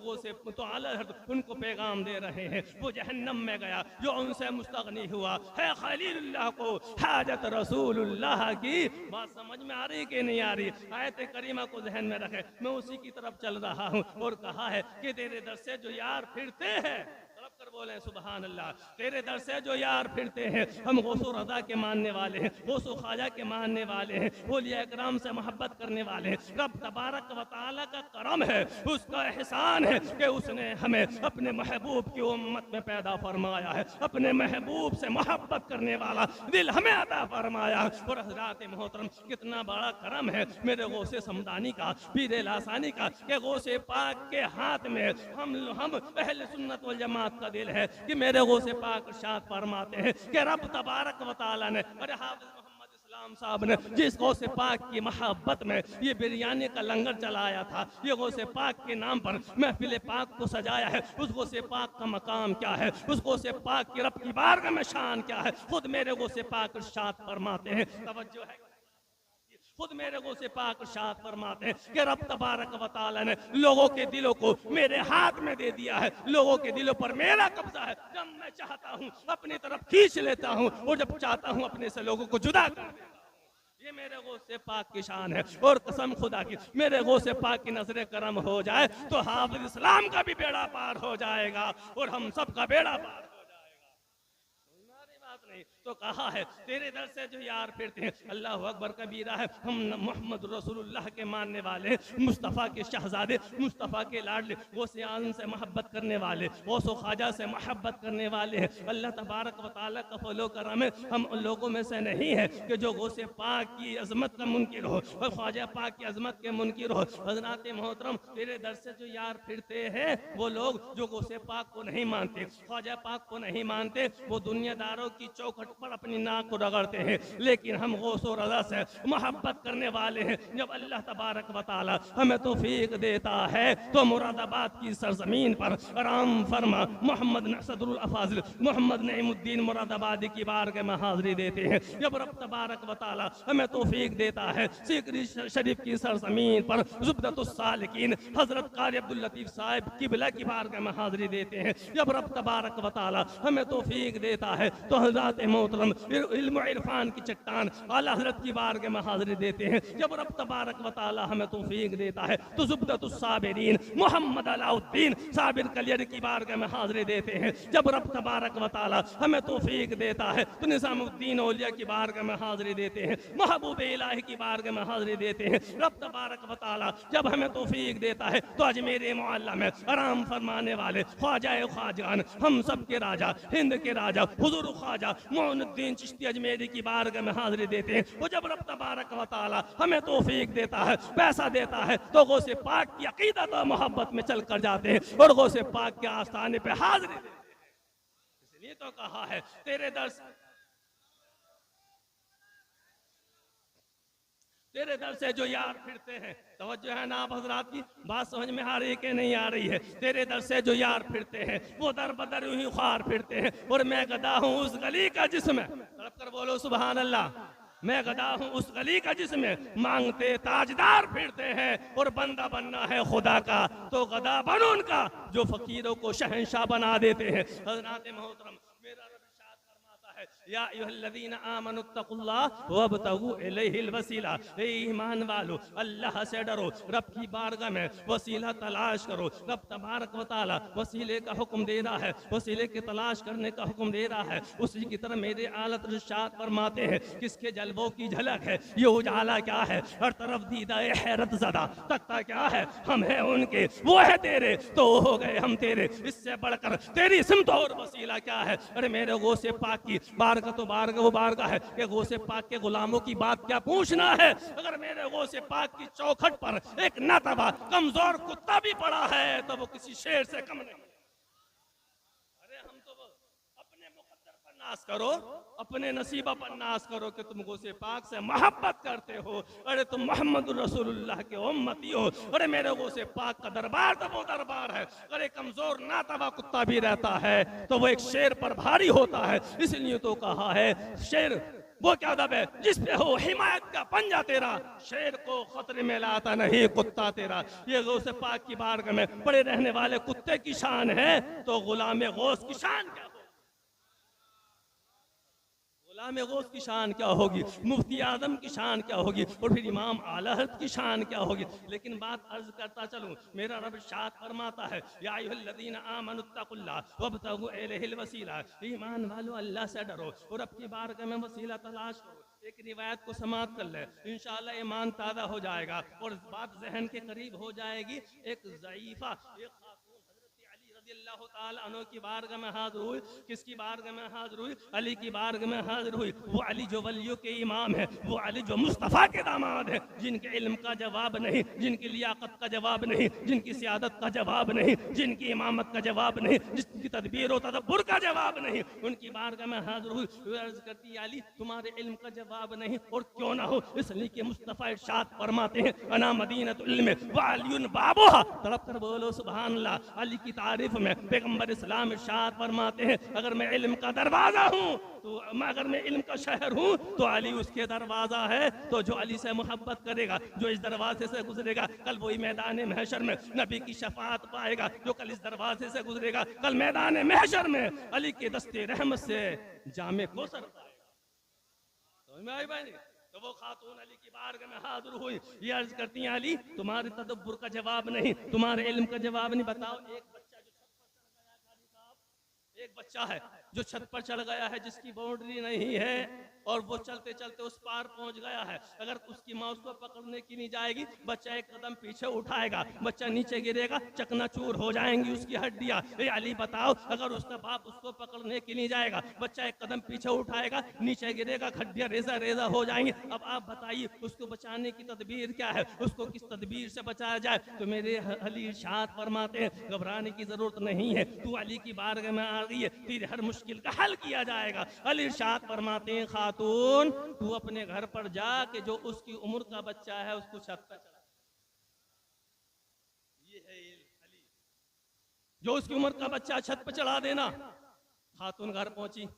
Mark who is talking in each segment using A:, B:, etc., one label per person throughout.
A: गौसे तो आला उनको पैगाम दे रहे हैं, वो जहन्नम में गया जो उनसे मुस्तगनी हुआ है। खलीलुल्लाह को हाजत रसूलुल्लाह की बात समझ में आ रही कि नहीं आ रही? आयत करीमा को जहन में रखे, मैं उसी की तरफ चल रहा हूँ। और कहा है कि तेरे दर से जो यार फिरते हैं, कर बोले सुभान अल्लाह, तेरे दर से जो यार फिरते हैं, हम गौसो रज़ा के मानने वाले हैं, गौसो ख्वाजा के मानने वाले हैं, औलिया इकराम से मोहब्बत करने वाले हैं। रब तबारक व तआला का करम है, उसका एहसान है कि उसने हमें अपने महबूब की उम्मत में पैदा फरमाया है, अपने महबूब से मोहब्बत करने वाला दिल हमें अता फरमाया। और हज़रात मोहतरम, कितना बड़ा करम है मेरे गौसे समदानी का, पीर लासानी का, कि गौसे पाक के हाथ में हम अहले सुन्नत वल जमात का दिल है कि मेरे गौसे पाक इरशाद फरमाते हैं कि रब तबारक व तआला ने, अरे हाफिज मोहम्मद इस्लाम साहब ने जिस गौसे पाक की मोहब्बत में ये बिरयानी का लंगर चलाया था, ये गौसे पाक के नाम पर महफिल पाक को सजाया है, उस गौसे पाक का मकाम क्या है, उस गौसे पाक की रब की बारगाह में शान क्या है, खुद मेरे गौसे पाक इरशाद फरमाते हैं। तवज्जो है, खुद मेरे गौसे पाक इरशाद फरमाते हैं कि रब तबारक व तआला ने लोगों के दिलों को मेरे हाथ में दे दिया है, लोगों के दिलों पर मेरा कब्जा है। जब मैं चाहता हूँ अपनी तरफ खींच लेता हूँ, और जब चाहता हूँ अपने से लोगों को जुदा कर देता हूँ। ये मेरे गौसे पाक की शान है। और कसम खुदा की, मेरे गौसे पाक की नजर करम हो जाए तो हाफिज इस्लाम का भी बेड़ा पार हो जाएगा और हम सब का बेड़ा पार। तो कहा है तेरे दर से जो यार फिरते हैं, अल्लाह अकबर कबीरा है, हम मोहम्मद रसूलुल्लाह के मानने वाले, मुस्तफ़ा के शहजादे, मुस्तफ़ा के लाडले, गौसे आज़म से मोहब्बत करने वाले, गौसो ख्वाजा से मोहब्बत करने वाले हैं। अल्लाह तबारक व तआला का फलो करम है, हम उन लोगों में से नहीं है कि जो गौसे पाक की अजमत का मुनकिर हो और ख्वाजा पाक की अजमत के मुनकिर हो। हज़रात मोहतरम, तेरे दर से जो यार फिरते हैं वो लोग जो गौसे पाक को नहीं मानते, ख्वाजा पाक को नहीं मानते, वो दुनियादारों की चौखट पर अपनी नाक को रगड़ते हैं। लेकिन हम गौसो रज़ा से मोहब्बत करने वाले हैं। जब अल्लाह तबारक व तआला हमें तौफीक देता है तो मुरादाबाद की सरजमीन पर आराम फरमा मोहम्मद नसरुल अफाजिल मोहम्मद नईमुद्दीन मुरादाबादी की बारगाह में हाजिरी देते हैं। जब रब तबारक व तआला हमें तौफीक देता है सीकरी शरीफ की सरजमीन पर ज़ुबदतुस सालिकीन हजरत कारी अब्दुल लतीफ साहब किबला की बारगाह में हाजिरी देते हैं। जब रब तबारक व तआला हमें तौफीक देता है तो हज़रात मोहतरम इल्म इरफान की चट्टान आला हज़रत की बारगाह में हाजिरी देते हैं। जब रब तबारक व तआला हमें तौफीक देता है तो ज़ुबदतुस साबिरीन मोहम्मद अलाउद्दीन साबिर कलियर की बारगाह में हाजिरी देते हैं। जब रब तबारक व तआला हमें तौफीक देता है तो निज़ामुद्दीन औलिया की बारगाह में हाजिरी देते हैं, महबूब इलाही की बारगाह में हाजिरी देते हैं। रब तबारक व तआला जब हमें तौफीक देता है तो अजमेर मुअल्ला में आराम फरमाने वाले ख्वाजा ख्वाजान, हम सब के राजा, हिंद के राजा हुजूर ख्वाजा मोइनुद्दीन चिश्ती अजमेरी की बारगाह में हाजिरी देते हैं। वो जब रब तबारक व तआला हमें तौफीक देता है, पैसा देता है, तो गौसे पाक की अकीदत और मोहब्बत में चल कर जाते हैं और गौसे पाक के आस्थाने पे हाजिरी देते हैं। इसलिए तो कहा है तेरे दर से जो यार फिरते हैं। तवज्जो है ना आप हजरात की, बात समझ में आ रही है कि नहीं आ रही है? तेरे दर से जो यार फिरते हैं वो दर बदर यूं ही ख्वार फिरते हैं। और मैं गदा हूँ उस गली का जिसमें, तड़प कर बोलो सुभान अल्लाह, मैं गदा हूँ उस गली का जिसमें मांगते ताजदार फिरते हैं। और बंदा बनना है खुदा का तो गदा बन उनका जो फकीरों को शहंशाह बना देते हैं। हजरात मोहतरम, मेरा या अय्युहल्लज़ीना आमनुत्तकुल्लाह वब्तगू इलैहिल वसीला, हे ईमान वालो अल्लाह से डरो, रब की बारगाह में वसीला तलाश करो। रब तबारक व तआला वसीले का हुक्म दे रहा है, वसीले की तलाश करने का हुक्म दे रहा है। उसी की तरह मेरे आलत इरशाद फरमाते हैं किसके जलवों की झलक है, ये उजाला क्या है, हर तरफ दीदाए हैरत ज़दा, तकता क्या है, हम हैं उनके, वो है तेरे तो हो गए हम तेरे, इससे बढ़कर तेरी सिमत और वसीला क्या है। अरे मेरे गौसे पाक की बारगाह तो बारगाह वो बारगाह है कि गौसे पाक के गुलामों की बात क्या पूछना है। अगर मेरे गौसे पाक की चौखट पर एक नातबा कमजोर कुत्ता भी पड़ा है तो वो किसी शेर से कम नहीं। अरे हम तो अपने मुकद्दर पर नाश करो, अपने नसीबा पर नाश करो कि तुम गौसे पाक से मोहब्बत करते हो। अरे तुम मोहम्मद रसूलुल्लाह के उम्मती हो। अरे मेरे गौसे पाक का दरबार तो वो दरबार है, अरे कमजोर नातबा कुत्ता भी रहता है तो वो एक शेर पर भारी होता है। इसलिए तो कहा है शेर वो क्या अदब है जिस पे हो हिमायत का पंजा तेरा, शेर को खतरे में लाता नहीं कुत्ता तेरा। ये गौस पाक की बारगाह में पड़े रहने वाले कुत्ते की शान है, तो गुलाम गौस की शान क्या होगी? गुलाम गौस की शान क्या होगी? मुफ्ती आजम की शान क्या होगी? और फिर इमाम आला हज़रत की शान क्या होगी? लेकिन बात अर्ज करता चलूं, मेरा रब शाद फरमाता है या अय्युहल्लज़ीना आमनुत्तकुल्लाह वब्तगू इलैहिल वसीला, ईमान वालों अल्लाह से डरो और अपनी बारगाह में वसीला तलाश करो। एक रिवायत को समाप्त कर ले, इंशाअल्लाह ईमान ताज़ा हो जाएगा और बात जहन के करीब हो जाएगी। एक ज़ईफ़ा अल्लाह ताला अन्हु की बारगाह में हाजिर हुई। किसकी बारगाह में हाजिर हुई? अली की बारगाह में हाजिर हुई। वो अली जो वलियों के इमाम है, वो अली जो मुस्तफ़ा के दामाद है, जिनके इल्म का जवाब नहीं, जिनकी लियाकत का जवाब नहीं, जिनकी सियादत का जवाब नहीं, जिनकी इमामत का जवाब नहीं, जिनकी तदबीर और तदब्बुर का जवाब नहीं, उनकी बारगाह में हाजिर हुई। अर्ज करती अली तुम्हारे इल्म का जवाब नहीं और क्यों ना हो, इसलिए कि मुस्तफ़ा इरशाद फरमाते हैं अना मदीनतुल इल्म व अलियुन बाबुहा। तड़प कर बोलो सुभान अल्लाह। अली की तारीफ में पैगंबर इस्लाम इरशाद फरमाते हैं अगर मैं इल्म का दरवाजा हूँ, तो अगर मैं इल्म का शहर हूँ, तो अली उसके दरवाजा है। तो जो अली से मोहब्बत करेगा, जो इस दरवाजे से गुजरेगा, कल वही मैदान महशर में नबी की शफाअत पाएगा। जो कल इस दरवाजे से गुजरेगा, कल मैदान महशर में अली के दस्ते रहमत से जामे कोसर पाएगा। समझ में आई भाई? तो वो खातून अली की बारगाह में हाजिर हुई। ये अर्ज करती हैं अली तुम्हारे तदब्बुर का जवाब नहीं, तुम्हारे इल्म का जवाब नहीं। बताओ एक बच्चा है जो छत पर चढ़ गया है, जिसकी बाउंड्री नहीं है और वो चलते चलते उस पार पहुंच गया है। अगर उसकी माँ उसको पकड़ने की नहीं जाएगी, बच्चा एक कदम पीछे उठाएगा, बच्चा नीचे गिरेगा, चकनाचूर हो जाएंगी उसकी हड्डियां। अली बताओ अगर उसका बाप उसको पकड़ने की नहीं जाएगा, बच्चा एक कदम पीछे उठाएगा, नीचे गिरेगा, हड्डियां रेजा रेजा हो जाएंगी। अब आप बताइए उसको बचाने की तदबीर क्या है, उसको किस तदबीर से बचाया जाए? तो मेरे अली इरशाद फरमाते हैं घबराने की जरूरत नहीं है, तू अली की बारगाह में आ गई है, तेरी हर मुश्किल का हल किया जाएगा। अली इरशाद फरमाते हैं खातून तू अपने घर पर जा के जो उसकी उम्र का बच्चा है उसको छत पर चढ़ा। ये है अली, जो उसकी उम्र का बच्चा छत पर चढ़ा देना। खातून घर पहुंची,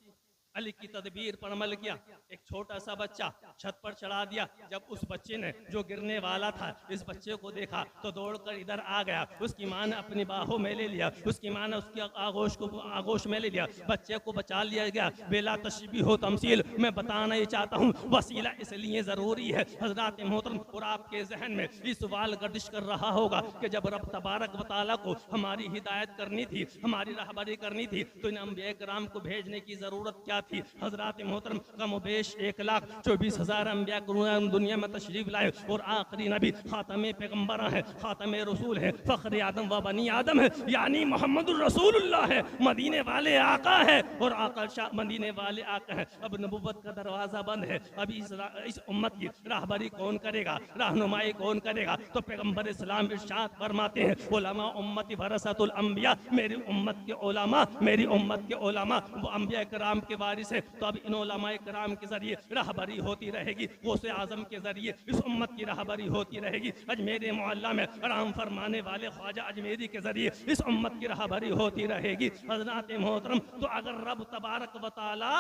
A: अली की तदबीर पर अमल किया, एक छोटा सा बच्चा छत पर चढ़ा दिया। जब उस बच्चे ने जो गिरने वाला था इस बच्चे को देखा तो दौड़कर इधर आ गया, उसकी माँ ने अपनी बाहों में ले लिया, उसकी माँ ने उसकी आगोश में ले लिया, बच्चे को बचा लिया गया। बेला तशबीह हो तमसील मैं बताना ये चाहता हूँ, वसीला इसलिए ज़रूरी है। हज़रात मोहतरम और आपके जहन में ये सवाल गर्दिश कर रहा होगा कि जब रब तबारक व तआला को हमारी हिदायत करनी थी, हमारी रहबरी करनी थी, तो इन अंबिया किराम को भेजने की ज़रूरत क्या थी? हज़रात मोहतरम कमोबेश 1,24,000 अंबिया दुनिया में तशरीफ लाए और आखिरी नबी खातमे पैगम्बर है, खातमे रसूल है, फ़ख्र आदम व बनी आदम है, यानी मोहम्मदुर रसूलुल्लाह है, मदीने वाले आका है और आका शाह मदीने वाले आका है। अब नबुव्वत का दरवाज़ा बंद है, अभी इस उम्मत की रहबरी कौन करेगा, रहनुमाई कौन करेगा? तो पैगम्बर इस्लाम इरशाद फरमाते हैं उलमा उम्मती वरसतुल अंबिया, मेरी उम्मत के उलमा, मेरी उम्मत के उलमा वो अंबिया किराम के वारिस है। तो अब इन उलमाए किराम के जरिए रहबरी होती रहेगी, गौसे आजम के जरिए इस उम्मत की रहबरी होती रहेगी, अजमेर मोहल्ला में आराम फरमाने वाले ख्वाजा अजमेरी के जरिए इस उम्मत की रहबरी होती रहेगी। हज़रात मोहतरम तो अगर रब तबारक व तआला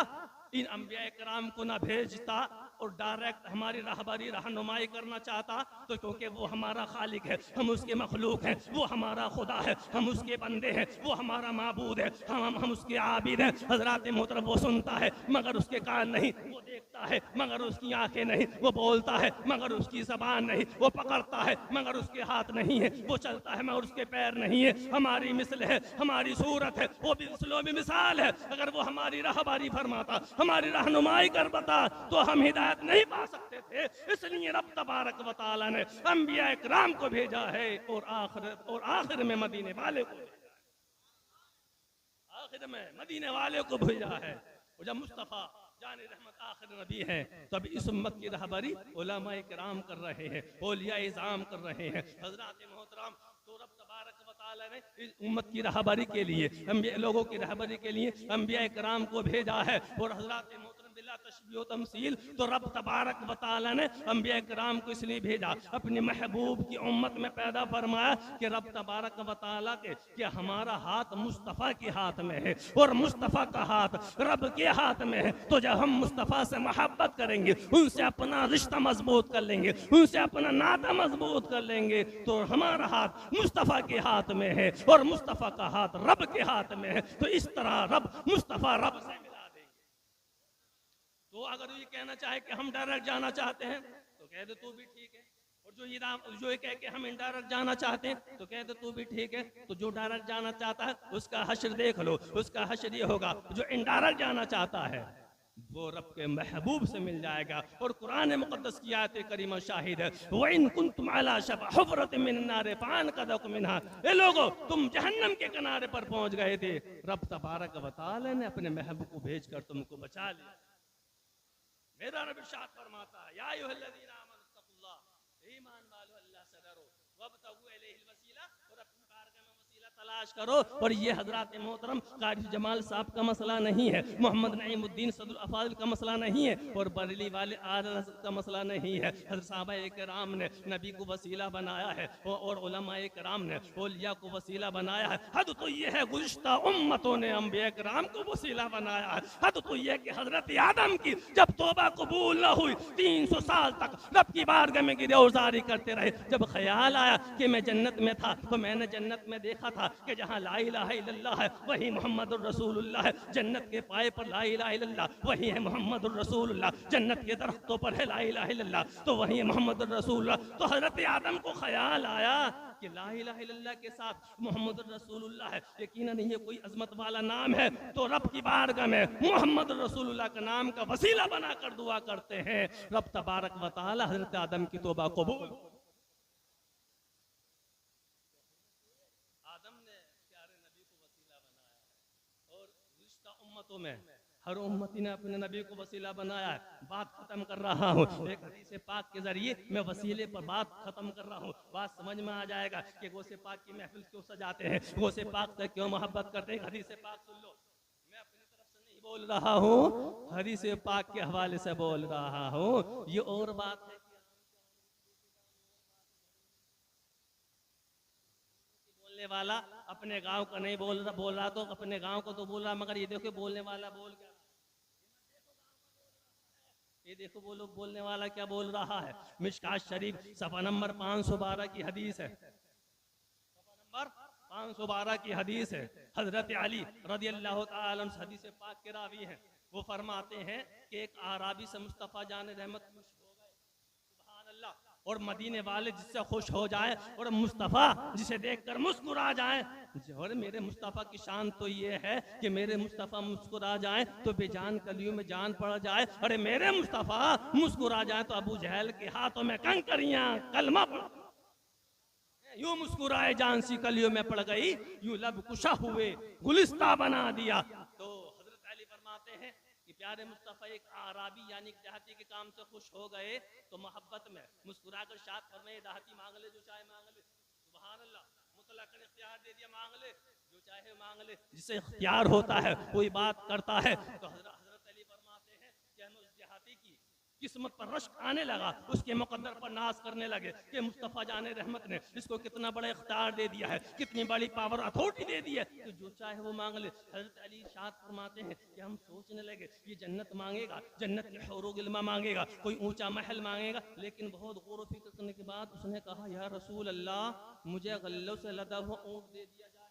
A: इन अंबिया किराम को ना भेजता और डायरेक्ट हमारी रहबरी रहनुमाई करना चाहता, तो क्योंकि वो हमारा खालिक है, हम उसके मखलूक हैं, वो हमारा खुदा है, हम उसके बंदे हैं, वो हमारा माबूद है, हम उसके आबिद हैं। हज़रात मोहतरम वो सुनता है मगर उसके कान नहीं, वो देखता है मगर उसकी आंखें नहीं, वो बोलता है मगर उसकी ज़बान नहीं, वो पकड़ता है मगर उसके हाथ नहीं है, वो चलता है मगर उसके पैर नहीं है। हमारी मिसल है, हमारी सूरत है, वो भी मिसलों में मिसाल है। अगर वो हमारी रहबरी फरमाता, हमारी रहनुमाई कर बता, तो हम हिदायत नहीं पा सकते थे। इसलिए रब तबारक व तआला ने अंबिया इकराम को भेजा है और आखिर में मदीने वाले को भेजा है, आखिर में मदीने वाले को भेजा है। और जब मुस्तफ़ा जाने रहमत आखिर नबी है, तब इस उम्मत की रहबरी उलमा इकराम कर रहे हैं, औलिया इज़ाम कर रहे हैं। हज़रात मोहतरम तो रब तबारक व तआला ने इस उम्मत की रहबरी के लिए, अंबिया लोगों की रहबरी के लिए अंबिया इकराम को भेजा है। और हज़रात मोहतरम बिला तशबीह तमसील। तो रब तबारक व तआला ने अंबिया किराम को इसलिए भेजा, अपने महबूब की उम्मत में पैदा फरमाया कि रब तबारक व तआला के कि हमारा हाथ मुस्तफ़ा के हाथ में है और मुस्तफ़ा का हाथ रब के हाथ में है। तो जब हम मुस्तफ़ा से मोहब्बत करेंगे, उनसे अपना रिश्ता मजबूत कर लेंगे, उनसे अपना नाता मजबूत कर लेंगे, तो हमारा हाथ मुस्तफ़ा के हाथ में है और मुस्तफ़ा का हाथ रब के हाथ में है। तो इस तरह रब मुस्तफ़ा रब से मिला देंगे। तो अगर ये कहना चाहे कि हम डायरेक्ट जाना चाहते हैं तो कह दे तू भी ठीक है, और जो ये कह के हम इनडायरेक्ट जाना चाहते हैं तो कह दे तू भी ठीक है। तो जो डायरेक्ट जाना चाहता है उसका हश्र देख लो, उसका हश्र ये होगा, जो इनडायरेक्ट जाना चाहता है वो रब के महबूब से मिल जाएगा। और कुरान मुक़द्दस की आयत करीमा शाहिद है, व इन कुंतुम अला शफ़ा हुफ़रतिन मिनन नार फ़अनक़ज़कुम मिनहा। ए लोगो, तुम जहन्नम के किनारे पर पहुंच गए थे, रब तबारक व तआला ने अपने महबूब को भेजकर तुमको बचा लिया। मेरा रब इरशाद फरमाता है, या अय्युहल्लज़ीना आमनू तक़ुल्लाह, ईमान वालो अल्लाह से डरो, वब्तगू इलैहिल वसीला, और अपनी बारगाह में वसीला तलाश करो। और ये हजरात मोहतरम कारी जमाल साहब का मसला नहीं है, मोहम्मद नईमुद्दीन सदुल अफाजिल का मसला नहीं है, और बरेली वाले आला का मसला नहीं है। हज़रत साहबा किराम ने नबी को वसीला बनाया है और उलमा किराम ने औलिया को वसीला बनाया है। हद तो ये है गुज़िश्ता उम्मतों ने अंबिया किराम को वसीला बनाया है। हद तो ये कि हजरत आदम की जब तौबा कबूल न हुई 300 साल तक रब की बारगाह में गिरफ्तारी करते रहे। जब ख्याल आया कि मैं जन्नत में था तो मैंने जन्नत में देखा था कि जहाँ ला इलाहा इल्लल्लाह है वही मोहम्मदुर रसूलुल्लाह है। जन्नत के पाए पर ला इलाहा इल्लल्लाह वही है मोहम्मदुर रसूलुल्लाह। जन्नत के दरख्तों पर है ला इलाहा इल्लल्लाह तो वही है मोहम्मदुर रसूलुल्लाह। तो हजरत आदम को ख्याल आया कि ला इलाहा इल्लल्लाह के साथ मोहम्मदुर रसूलुल्लाह है, यकीनन ये कोई अजमत वाला नाम है। तो रब की बारगाह में मोहम्मदुर रसूलुल्लाह का नाम का वसीला बनाकर दुआ करते हैं। रब तबारक व तआला हजरत आदम की तौबा कबूल। आदम ने प्यारे नबी को वसीला बनाया है और रिश्ता उम्मतों में हर उम्मती ने अपने नबी को वसीला बनाया है। बात खत्म कर रहा हूँ, एक हदीस पाक के जरिए मैं वसीले पर बात खत्म कर रहा हूँ। बात समझ में आ जाएगा कि गौसे पाक की महफिल क्यों सजाते हैं, गौसे पाक से क्यों मोहब्बत करते हैं। हदीस पाक सुन लो, मैं अपनी तरफ से नहीं बोल रहा हूँ, हदीस पाक के हवाले से बोल रहा हूँ। ये और बात है बोलने वाला अपने गांव का नहीं बोल रहा तो अपने गांव को तो बोल रहा, मगर ये देखो बोलने वाला बोल क्या, ये देखो वो लोग बोलने वाला क्या बोल रहा है। मिशकात शरीफ सफा नंबर 512 की हदीस है, सफा नंबर 512 की हदीस है। हजरत अली रदियल्लाहु ताला अन्हु हदीस पाक के रावी हैं। वो फरमाते हैं कि एक आराबी से मुस्तफ़ा जान रहमत खुश हो गए, सुभान अल्लाह, और मदीने वाले जिससे खुश हो जाए और मुस्तफ़ा जिसे देखकर मुस्कुरा जाए। और मेरे मुस्तफ़ा की शान तो ये है कि मेरे मुस्तफ़ा मुस्कुरा जाए तो बेजान कलियों में जान पड़ जाए। अरे मेरे मुस्तफ़ा मुस्कुरा जाए तो अबू जहल के हाथों में कंकरियां कलमा पड़, यूं मुस्कुराए जान सी कलियों में पड़ गई, यूं लब कुशा हुए गुलिस्ता बना दिया। तो हजरत अली फरमाते हैं कि प्यारे मुस्तफ़ा एक आराबी यानी देहाती के काम से खुश हो गए तो मोहब्बत में मुस्कुराकर शाद फरमाए, देहाती मांग ले जो चाहे मांग ले, सुभान अल्लाह, मुतलक इख्तियार दे दिया, मांग ले जो चाहे मांग ले, जिसे इख्तियार होता है कोई बात करता है। तो हजरत अली फरमाते हैं कि हम उस देहाती की किस्मत पर रश्क आने लगा, उसके मुकद्दर पर नाज करने लगे कि मुस्तफ़ा जाने रहमत ने इसको कितना बड़ा इख्तियार दे दिया है, कितनी बड़ी पावर अथॉरिटी दे दी है, तो जो चाहे वो मांग ले। हज़रत अली शाद फरमाते हैं कि हम सोचने लगे ये जन्नत मांगेगा, जन्नत के हौरो गिलमा मांगेगा, कोई ऊंचा महल मांगेगा, लेकिन बहुत गौर व फिक्र करने के बाद उसने कहा या रसूल अल्लाह मुझे गल्लों से लदा हुआ ऊँट दे दिया जाए।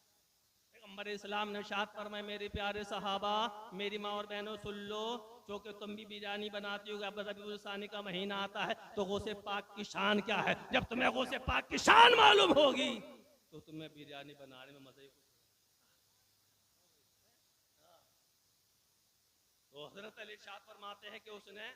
A: पैगंबर इस्लाम ने शाद फरमाया मेरे प्यारे सहाबा, मेरी माँ और बहनों सुन लो, क्योंकि तुम भी बिरयानी बनाती हो, अब रबीउल सानी का महीना आता है तो गौसे पाक की शान क्या है। जब तुम्हें गौसे पाक की शान मालूम होगी तो तुम्हें बिरयानी बनाने में मजे। तो हजरत अली शाद फरमाते हैं कि उसने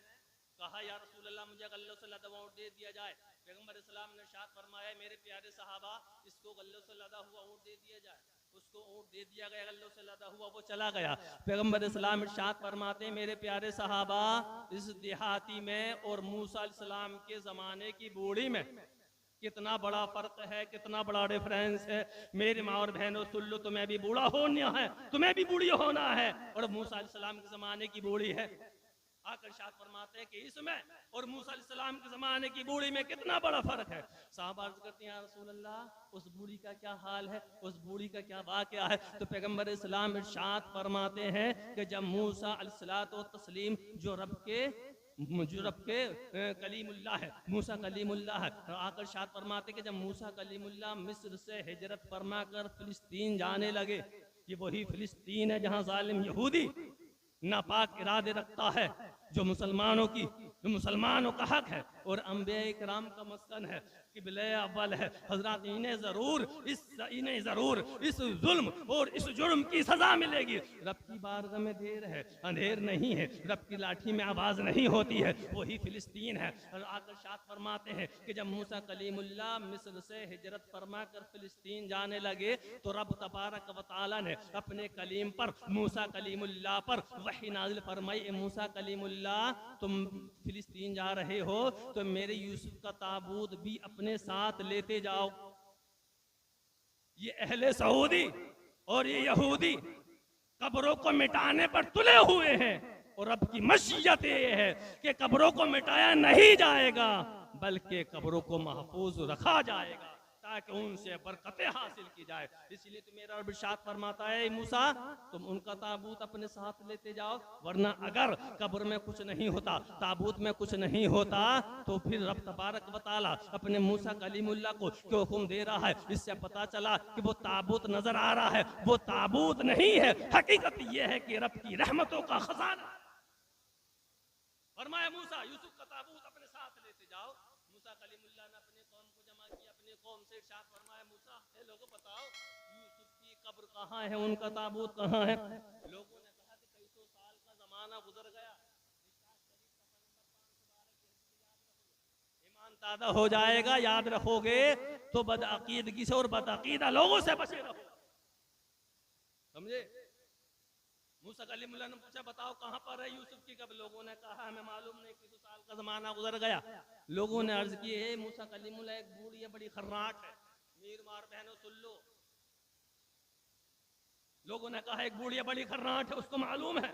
A: कहा या रसूल अल्लाह मुझे गल्लों से लदा हुआ ऊँट दे दिया जाए। पैगंबर इस्लाम ने शाद फरमाया मेरे प्यारे सहाबा इसको गल्लों से लदा हुआ ऊँट दे दिया जाए। उसको ऊँट दे दिया गया, गल्लों से लदा हुआ, वो चला गया। पैगंबर इस्लाम इरशाद फरमाते मेरे प्यारे सहाबा इस देहाती में और मूसा अलैहिस्सलाम के ज़माने की बूढ़ी में कितना बड़ा फर्क है, कितना बड़ा डिफरेंस है। मेरी माँ और बहनों सुन लो, तुम्हें भी बूढ़ा होना है, तुम्हें भी बूढ़ी होना है, और मूसा अलैहिस्सलाम के ज़माने की बूढ़ी है। आकर शाद फरमाते हैं कि इसमें और मूसा अलैहिस्सलाम के ज़माने की बूढ़ी में कितना बड़ा फ़र्क है। साहब अर्ज़ करते हैं या रसूल अल्लाह, उस बूढ़ी का क्या हाल है, उस बूढ़ी का क्या वाक़या है। तो पैगम्बर इस्लाम इरशाद फरमाते हैं कि जब मूसा अलैहिस्सलातो तस्लीम जो रब के कलीमुल्लाह है, मूसा कलीमुल्लाह है, आकर शाद फरमाते कि जब मूसा कलीमुल्लाह मिस्र से हिजरत फरमा कर फिलिस्तीन जाने लगे, ये वही फिलिस्तीन है जहाँ जालिम यहूदी नापाक इरादे रखता है, जो मुसलमानों का हक है और अंबिया इकराम का मस्कन है, किबले अव्वल है। हजरत इन्हें ज़रूर इस जुल्म और इस जुर्म की सजा मिलेगी। रब की बारगाह में देर है, अंधेर नहीं है, रब की लाठी में आवाज़ नहीं होती है, वही फिलिस्तीन है। और आकर शाद फरमाते हैं कि जब मूसा कलीमुल्लाह मिस्र से हिजरत फरमा कर फिलिस्तीन जाने लगे तो रब तबारक व तआला ने अपने कलीम पर, मूसा कलीमुल्लाह पर वही नाजिल फरमाई, मूसा कलीमुल्लाह तुम फिलिस्तीन जा रहे हो तो मेरे यूसुफ का ताबूत भी अपने साथ लेते जाओ। ये अहले सऊदी और ये यहूदी कब्रों को मिटाने पर तुले हुए हैं और रब की मशीयत ये है कि कब्रों को मिटाया नहीं जाएगा बल्कि कब्रों को महफूज रखा जाएगा ताकि उनसे बरकतें हासिल की जाए। इसलिए तो मेरा रब इरशाद फरमाता है मूसा तुम उनका ताबूत अपने साथ लेते जाओ, वरना अगर कब्र में कुछ नहीं होता, ताबूत में कुछ नहीं होता तो फिर रब तबारक व तआला अपने मूसा कलीमुल्लाह को जो हुक्म दे रहा है, इससे पता चला कि वो ताबूत नजर आ रहा है, वो ताबूत नहीं है, हकीकत यह है कि रब की रहमतों का खजाना। फरमाया मूसा यूसुफ का ताबूत अपने साथ लेते जाओ। मूसा कलीमुल्लाह ने अपने कौम को जमा किया, अपने कौम से इरशाद फरमाया मूसा ए लोगों बताओ यूसुफ की कब्र कहाँ है, उनका ताबूत कहाँ है। लोगों ने कहा कि कई सौ साल का जमाना गुजर गया, ईमान ताज़ा हो जाएगा, याद रखोगे तो बदअकीदगी से और बदअकीदा लोगों से बचे रहो। समझे। मूसा कलीमुल्लाह ने पूछा बताओ कहाँ पर है यूसुफ की कब्र। लोगों ने कहा हमें मालूम नहीं, किसी साल का जमाना गुजर गया। लोगों ने अर्ज की है मूसा कलीमुल्लाह एक बूढ़ी है, बड़ी खर्राट है, मीर मार बहनों सुन लो। लोगों ने कहा एक बूढ़ी है, बड़ी खर्राट है, उसको मालूम है।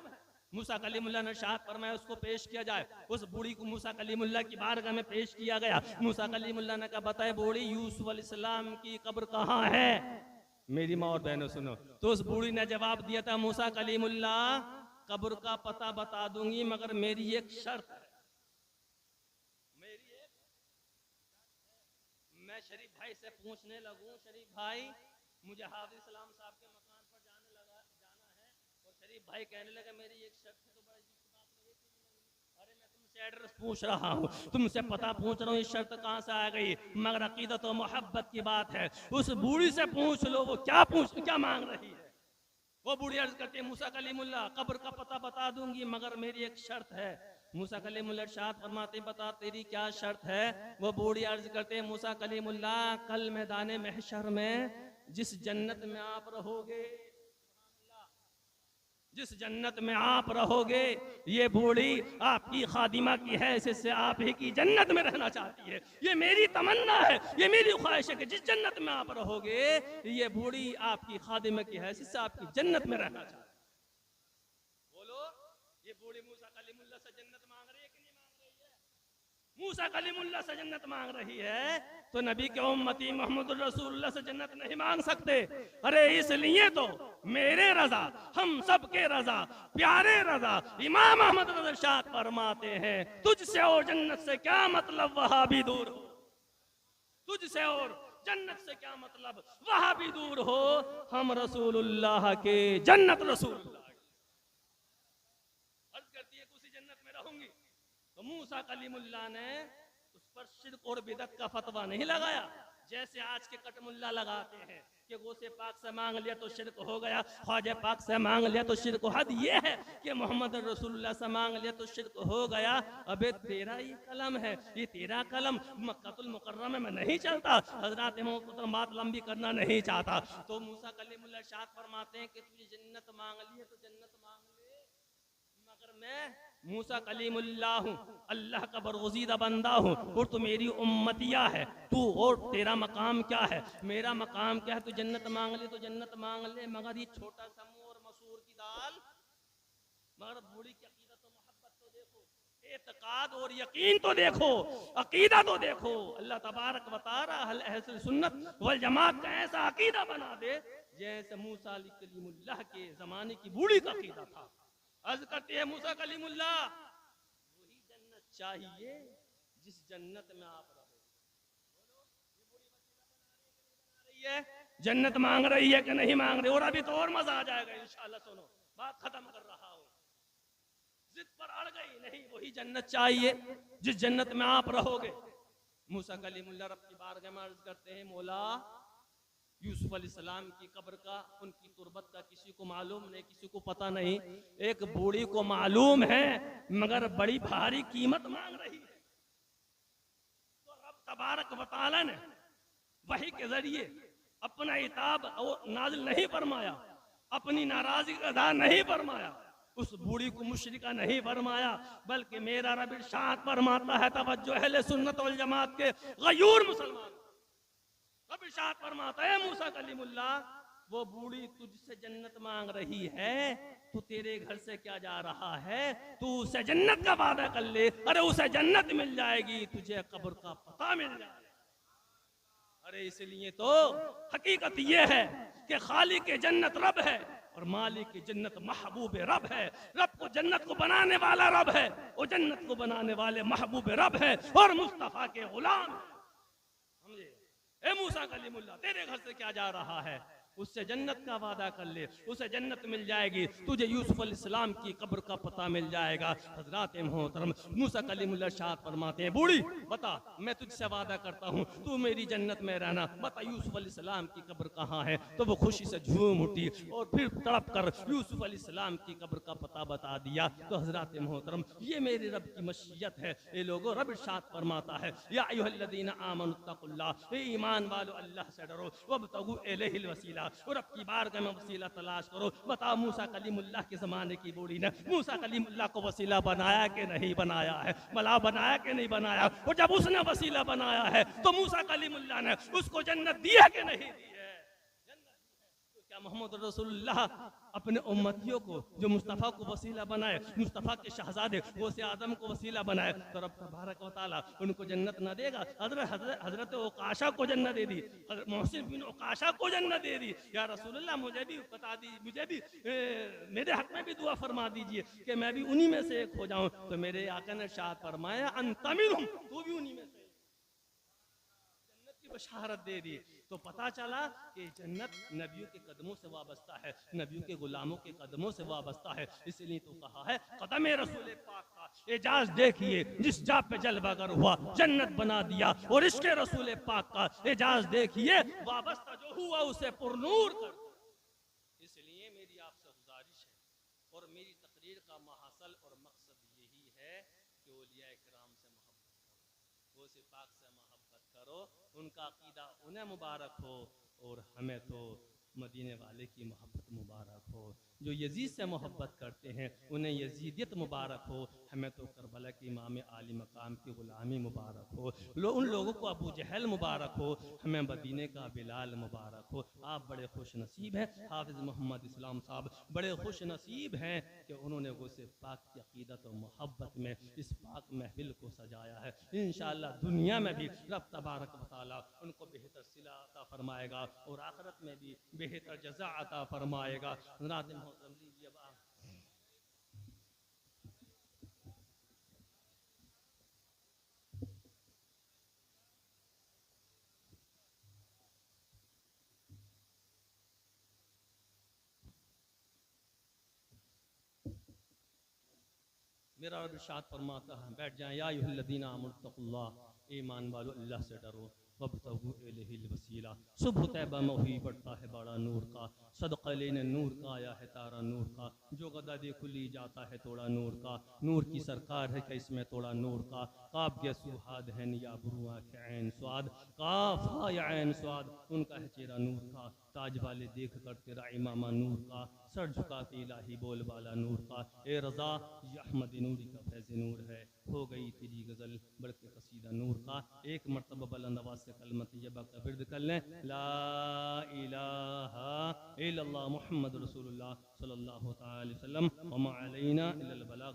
A: मूसा कलीमुल्लाह ने शाद फरमाया उसको पेश किया जाए। उस बूढ़ी को मूसा कलीमुल्लाह की बारगाह में पेश किया गया। मूसा कलीमुल्लाह ने कहा बताए बूढ़ी यूसुफ अलैहिस्सलाम की कब्र कहाँ है। मेरी माँ और बहनों सुनो, तो उस बूढ़ी ने जवाब दिया था मूसा कलीमुल्लाह कब्र का पता बता दूंगी मगर मेरी एक शर्त है। मैं शरीफ भाई से पूछने लगूं, शरीफ भाई मुझे हाफिज सलाम साहब के मकान पर जाना है और शरीफ भाई कहने लगा मेरी एक शर्त है। तो बड़ी बात अरे मैं तुमसे एड्रेस पूछ रहा हूँ, तुमसे पता पूछ रहा हूँ, इस शर्त कहाँ से आ गई। मगर अकीदत और मोहब्बत की बात है, उस बूढ़ी से पूछ लो वो क्या मांग रही है। वो बूढ़ी अर्ज करती है मूसा कलीमुल्लाह कब्र का पता बता दूंगी मगर मेरी एक शर्त है। मूसा कलीमुल्लाह इरशाद फरमाते बता तेरी क्या शर्त है। वो बूढ़ी अर्ज करते हैं मूसा कलीमुल्लाह कल मैदान महशर में जिस जन्नत में आप रहोगे, जिस जन्नत में आप रहोगे, ये बूढ़ी आपकी खादिमा की हैसियत से आप ही की जन्नत में रहना चाहती है। ये मेरी तमन्ना है, ये मेरी ख्वाहिश है कि जिस जन्नत में आप रहोगे ये बूढ़ी आपकी खादिमा की हैसियत से आपकी जन्नत में रहना चाहती है। बोलो ये बूढ़ी मूसा कलीमुल्लाह से जन्नत मांग रही है कि नहीं मांग रही है। मूसा कलीमुल्लाह से जन्नत मांग रही है तो नबी के उम्मती मोहम्मद रसूलुल्लाह से जन्नत नहीं मांग सकते। अरे इसलिए तो मेरे रजा हम सब के रजा प्यारे रजा इमाम अहमद रज़ा इरशाद फरमाते हैं तुझसे और जन्नत से क्या मतलब वहां भी दूर हो। तुझसे और जन्नत से क्या मतलब वहां भी दूर हो, हम रसूलुल्लाह के जन्नत रसूलुल्लाह अर्ज करती है उसी जन्नत में रहूंगी। तो मूसा कलीमुल्लाह ने उस पर शिर्क और बिदअत का फतवा नहीं लगाया जैसे आज के कटमुल्ला लगाते हैं कि गौसे पाक से मांग लिया तो शिर्क हो गया, ख्वाजा पाक से मांग लिया तो शिर्क। हद ये है कि मोहम्मद रसूलुल्लाह से मांग लिया तो शिर्क हो गया। अबे तेरा ये कलम है, ये तेरा कलम मक्कातुल मुकर्रमा में नहीं चलता। हजरत इमाम बात लंबी करना नहीं चाहता। तो मूसा कलीमुल्लाह इरशाद फरमाते हैं कि तुझे जन्नत मांग लिए तो जन्नत मांग ले, मगर मैं मूसा कलीमुल्लाह हूँ, अल्लाह का बरगुज़ीदा बंदा हूँ और तू मेरी उम्मतिया है। तू और तेरा मकाम क्या है, मेरा मकाम क्या है। तू जन्नत मांग ले तो जन्नत मांग ले, मगर ये छोटा सा मुंह और मसूर की दाल। मगर बूढ़ी की अकीदत और मोहब्बत तो देखो, एतकाद और यकीन तो देखो, अकीदा तो देखो। अल्लाह तबारक बता रहा हल अहल सुन्नत वल जमात का ऐसा अकीदा बना दे जैसे मूसा कलीमुल्लाह के जमाने की बूढ़ी का अकीदा था। अर्ज करती है मूसा कलीमुल्लाह, वही जन्नत चाहिए जिस जन्नत में आप रहो। जन्नत मांग रही है कि नहीं मांग रही? और अभी तो और मजा आ जाएगा इंशाल्लाह। सुनो, बात खत्म कर रहा हूं। जिद पर अड़ गई, नहीं वही जन्नत चाहिए जिस जन्नत में आप रहोगे। मूसा कलीमुल्लाह रब की बारगाह में अर्ज करते हैं, मौला यूसुफ अलैहिस्सलाम की कब्र का, उनकी तुरबत का किसी को मालूम नहीं, किसी को पता नहीं। एक बूढ़ी को मालूम है मगर बड़ी भारी कीमत मांग रही है। तो रब तबारक व तआला ने वही के जरिए अपना इताब नाजिल नहीं फरमाया, अपनी नाराजगी का इज़हार नहीं फरमाया, उस बूढ़ी को मुशरिका नहीं फरमाया, बल्कि मेरा रब इरशाद फरमाता है, तवज्जो अहले सुन्नत वल जमात के गयूर मुसलमान, रब इरशाद फरमाता है मूसा कलीमुल्लाह, वो बूढ़ी तुझसे जन्नत मांग रही है, तू तेरे घर से क्या जा रहा है? तू उसे जन्नत का वादा कर ले, अरे उसे जन्नत मिल जाएगी, तुझे कब्र का पता मिल जाएगा। अरे इसलिए तो हकीकत ये है कि खालिक के जन्नत रब है और मालिक की जन्नत महबूब रब है। रब को जन्नत को बनाने वाला रब है, वो जन्नत को बनाने वाले महबूब रब है और मुस्तफा के गुलाम है। समझे? ए मूसा कलीमुल्लाह, तेरे घर से क्या जा रहा है? उससे जन्नत का वादा कर ले, उसे जन्नत मिल जाएगी, तुझे यूसुफ अलैहिस्सलाम की कब्र का पता मिल जाएगा। हजरात मोहतरम मूसा कलीमुल्लाह शाद फरमाते हैं, बूढ़ी बता, मैं तुझसे वादा करता हूँ तू मेरी जन्नत में रहना, बता यूसुफ अलैहिस्सलाम की कब्र कहाँ है? तो वो खुशी से झूम उठी और फिर तड़प कर यूसुफ अलैहिस्सलाम की कब्र का पता बता दिया। तो हजरात मोहतरम, ये मेरे रब की मशीयत है। ये लोगों, रब इरशाद फरमाता है, या अय्युहल्लज़ीना आमनुत्तकुल्लाह, ए ईमान वालो अल्लाह से डरो, वब्तगू इलैहिल वसीला, और अब की बारगाह में वसीला तलाश करो। बताओ मूसा कलीमुल्लाह के जमाने की बूढ़ी ने मूसा कलीमुल्लाह को वसीला बनाया कि नहीं बनाया है? भला बनाया कि नहीं बनाया? और जब उसने वसीला बनाया है तो मूसा कलीमुल्लाह ने उसको जन्नत दी है कि नहीं दी है? क्या मोहम्मद रसूलुल्लाह अपने उम्मतियों को जो मुस्तफ़ा को वसीला बनाए, मुस्तफ़ा के शहजादे गौसे आदम को वसीला बनाए, तो रब तबारक व तआला उनको जन्नत न देगा? हजरत ओकाशा को जन्नत दे दी, मोहसिन बिन ओकाशा को जन्नत दे दी। या रसूलुल्लाह मुझे भी बता दी, मुझे भी मेरे हक में भी दुआ फरमा दीजिए कि मैं भी उन्हीं में से एक हो जाऊं। तो मेरे आका ने इरशाद फरमाया, अंता मिनहुम, तू भी उन्हीं में से जन्नत की बशारत दे दी। तो पता चला कि जन्नत नबियों के कदमों से वाबस्ता है, नबियों के गुलामों के कदमों से वाबस्ता है। इसलिए तो कहा है, कदम रसूल पाक का एजाज देखिए, जिस जा पे जलवागर हुआ जन्नत बना दिया, और इसके रसूल पाक का एजाज देखिए, वाबस्ता जो हुआ उसे पुरनूर कर। इसलिए मेरी आपसे गुजारिश है और मेरी तकरीर का महासल और मकसद यही है कि औलिया इकराम से मोहब्बत करो, गौसे पाक से मोहब्बत करो, उनका अकीदा उन्हें मुबारक हो और हमें तो मदीने वाले की मोहब्बत मुबारक हो। जो यजीद से मोहब्बत करते हैं उन्हें यजीदियत मुबारक हो, हमें तो करबला के इमाम आली मकाम की ग़ुलामी मुबारक हो। उन लोगों को अबू जहल मुबारक हो, हमें मदीने का बिलाल मुबारक हो। आप बड़े खुश नसीब हैं, हाफिज़ मोहम्मद इस्लाम साहब बड़े खुश नसीब हैं कि उन्होंने गौसे पाक की अकीदत और मोहब्बत में इस पाक महफिल को सजाया है। इंशाअल्लाह दुनिया में भी रब तबारक व तआला उनको बेहतर सिला अता फरमाएगा और आखिरत में भी बेहतर जज़ा अता फरमाएगा। मेरा रब इरशाद फरमाता है, बैठ जाएं, या अय्युहल्लज़ीना आमनुत्तकुल्लाह, ईमान वालो अल्लाह से डरो, वब्तगू इलैहिल वसीला। सुबह तैबा में वही बढ़ता है बड़ा नूर का, सदक़ा लेने नूर का आया है तारा नूर का, जो गदा दे खुली जाता है तोड़ा नूर का, नूर की सरकार है क्या इसमें तोड़ा नूर का, काब के सुहाद है या बुरुआ के ऐन स्वाद, काफ या ऐन स्वाद, उनका है चेहरा नूर का, ताज वाले देख कर तेरा इमामा नूर का, सर झुका के इलाही बोल वाला नूर का, ए रज़ा ये अहमद नूरी का फैज़ नूर है, हो गई तेरी गज़ल बढ़ के कसीदा नूर का। एक मरतबा बुलंद आवाज़ से कलमा तैयबा का विर्द कर लें, ला इलाहा इल्लल्लाह मुहम्मद रसूलुल्लाह सल्लल्लाहु अलैहि वसल्लम व मा अलैना इल्लल बलाग।